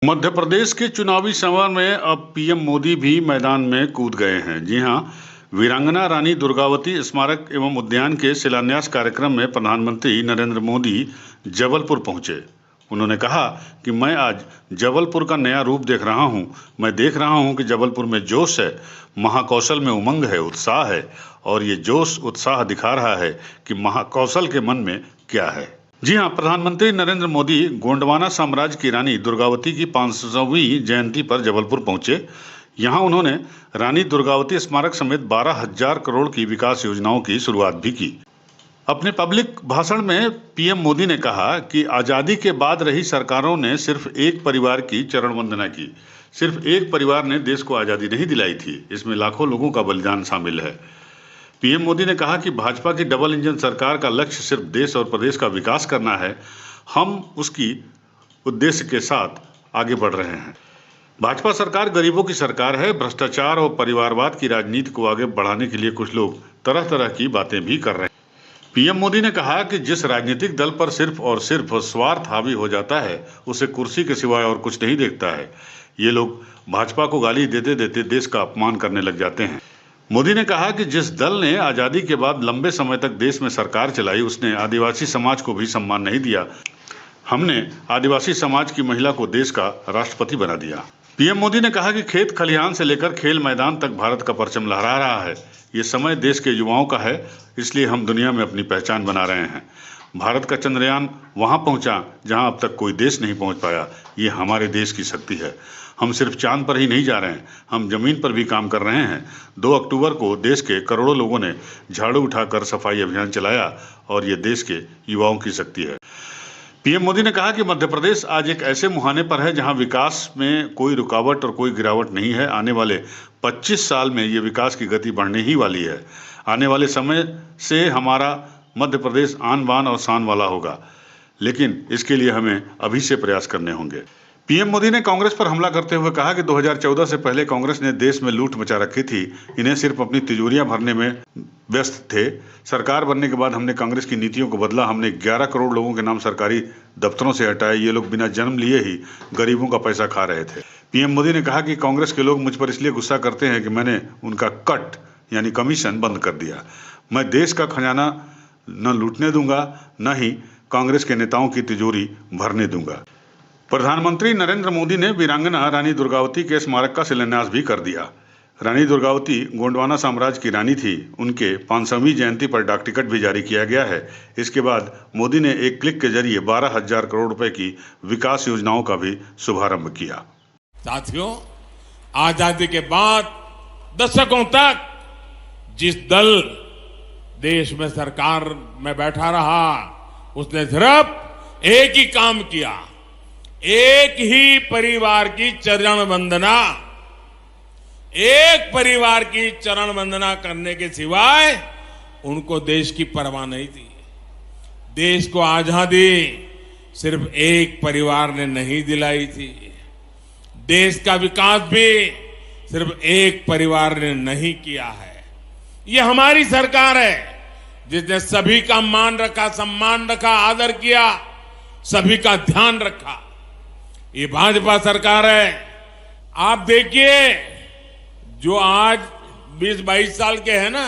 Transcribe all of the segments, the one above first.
मध्य प्रदेश के चुनावी समर में अब पीएम मोदी भी मैदान में कूद गए हैं। जी हां, वीरांगना रानी दुर्गावती स्मारक एवं उद्यान के शिलान्यास कार्यक्रम में प्रधानमंत्री नरेंद्र मोदी जबलपुर पहुंचे। उन्होंने कहा कि मैं आज जबलपुर का नया रूप देख रहा हूं। मैं देख रहा हूं कि जबलपुर में जोश है, महाकौशल में उमंग है, उत्साह है और ये जोश उत्साह दिखा रहा है कि महाकौशल के मन में क्या है। जी हां, प्रधानमंत्री नरेंद्र मोदी गोंडवाना साम्राज्य की रानी दुर्गावती की 500वीं जयंती पर जबलपुर पहुंचे। यहां उन्होंने रानी दुर्गावती स्मारक समेत 12,000 करोड़ की विकास योजनाओं की शुरुआत भी की। अपने पब्लिक भाषण में पीएम मोदी ने कहा कि आजादी के बाद रही सरकारों ने सिर्फ एक परिवार की चरण वंदना की। सिर्फ एक परिवार ने देश को आजादी नहीं दिलाई थी, इसमें लाखों लोगों का बलिदान शामिल है। पीएम मोदी ने कहा कि भाजपा की डबल इंजन सरकार का लक्ष्य सिर्फ देश और प्रदेश का विकास करना है। हम उसकी उद्देश्य के साथ आगे बढ़ रहे हैं। भाजपा सरकार गरीबों की सरकार है। भ्रष्टाचार और परिवारवाद की राजनीति को आगे बढ़ाने के लिए कुछ लोग तरह तरह की बातें भी कर रहे हैं। पीएम मोदी ने कहा कि जिस राजनीतिक दल पर सिर्फ और सिर्फ स्वार्थ हावी हो जाता है, उसे कुर्सी के सिवाय और कुछ नहीं देखता है। ये लोग भाजपा को गाली देते देते देश का अपमान करने लग जाते हैं। मोदी ने कहा कि जिस दल ने आजादी के बाद लंबे समय तक देश में सरकार चलाई, उसने आदिवासी समाज को भी सम्मान नहीं दिया। हमने आदिवासी समाज की महिला को देश का राष्ट्रपति बना दिया। पीएम मोदी ने कहा कि खेत खलिहान से लेकर खेल मैदान तक भारत का परचम लहरा रहा है। ये समय देश के युवाओं का है, इसलिए हम दुनिया में अपनी पहचान बना रहे हैं। भारत का चंद्रयान वहां पहुंचा जहां अब तक कोई देश नहीं पहुंच पाया। ये हमारे देश की शक्ति है। हम सिर्फ चांद पर ही नहीं जा रहे हैं, हम जमीन पर भी काम कर रहे हैं। 2 अक्टूबर को देश के करोड़ों लोगों ने झाड़ू उठाकर सफाई अभियान चलाया और ये देश के युवाओं की शक्ति है। पीएम मोदी ने कहा कि मध्य प्रदेश आज एक ऐसे मुहाने पर है जहां विकास में कोई रुकावट और कोई गिरावट नहीं है। आने वाले 25 साल में ये विकास की गति बढ़ने ही वाली है। आने वाले समय से हमारा मध्य प्रदेश आन बान और शान वाला होगा, लेकिन इसके लिए हमें अभी से प्रयास करने होंगे। पीएम मोदी ने कांग्रेस पर हमला करते हुए कहा कि 2014 से पहले कांग्रेस ने देश में लूट मचा रखी थी। इन्हें सिर्फ अपनी तिजोरियां भरने में व्यस्त थे। सरकार बनने के बाद हमने कांग्रेस की नीतियों को बदला। हमने 11 करोड़ लोगों के नाम सरकारी दफ्तरों से हटाए। ये लोग बिना जन्म लिए ही गरीबों का पैसा खा रहे थे। पीएम मोदी ने कहा कि कांग्रेस के लोग मुझ पर इसलिए गुस्सा करते हैं कि मैंने उनका कट यानी कमीशन बंद कर दिया। मैं देश का खजाना न लूटने दूंगा, न ही कांग्रेस के नेताओं की तिजोरी भरने दूंगा। प्रधानमंत्री नरेंद्र मोदी ने वीरांगना रानी दुर्गावती के स्मारक का शिलान्यास भी कर दिया। रानी दुर्गावती गोंडवाना साम्राज्य की रानी थी। उनके 500वीं जयंती पर डाक टिकट भी जारी किया गया है। इसके बाद मोदी ने एक क्लिक के जरिए 12,000 करोड़ रुपए की विकास योजनाओं का भी शुभारंभ किया। साथियों, आजादी के बाद दशकों तक जिस दल देश में सरकार में बैठा रहा, उसने सिर्फ एक ही काम किया, एक ही परिवार की चरण वंदना। एक परिवार की चरण वंदना करने के सिवाय उनको देश की परवाह नहीं थी। देश को आजादी सिर्फ एक परिवार ने नहीं दिलाई थी। देश का विकास भी सिर्फ एक परिवार ने नहीं किया है। ये हमारी सरकार है जिसने सभी का मान रखा, सम्मान रखा, आदर किया, सभी का ध्यान रखा। ये भाजपा सरकार है। आप देखिए, जो आज 20-22 साल के हैं ना,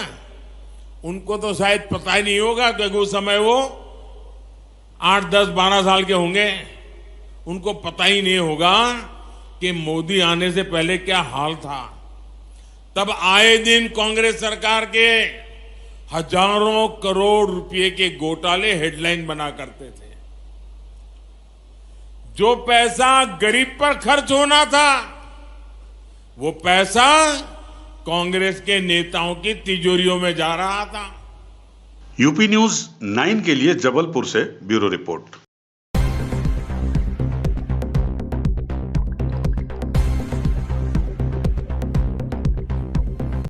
उनको तो शायद पता ही नहीं होगा क्योंकि उस समय वो 8, 10, 12 साल के होंगे। उनको पता ही नहीं होगा कि मोदी आने से पहले क्या हाल था। तब आए दिन कांग्रेस सरकार के हजारों करोड़ रुपए के घोटाले हेडलाइन बना करते थे। जो पैसा गरीब पर खर्च होना था, वो पैसा कांग्रेस के नेताओं की तिजोरियों में जा रहा था। यूपी न्यूज़ 9 के लिए जबलपुर से ब्यूरो रिपोर्ट।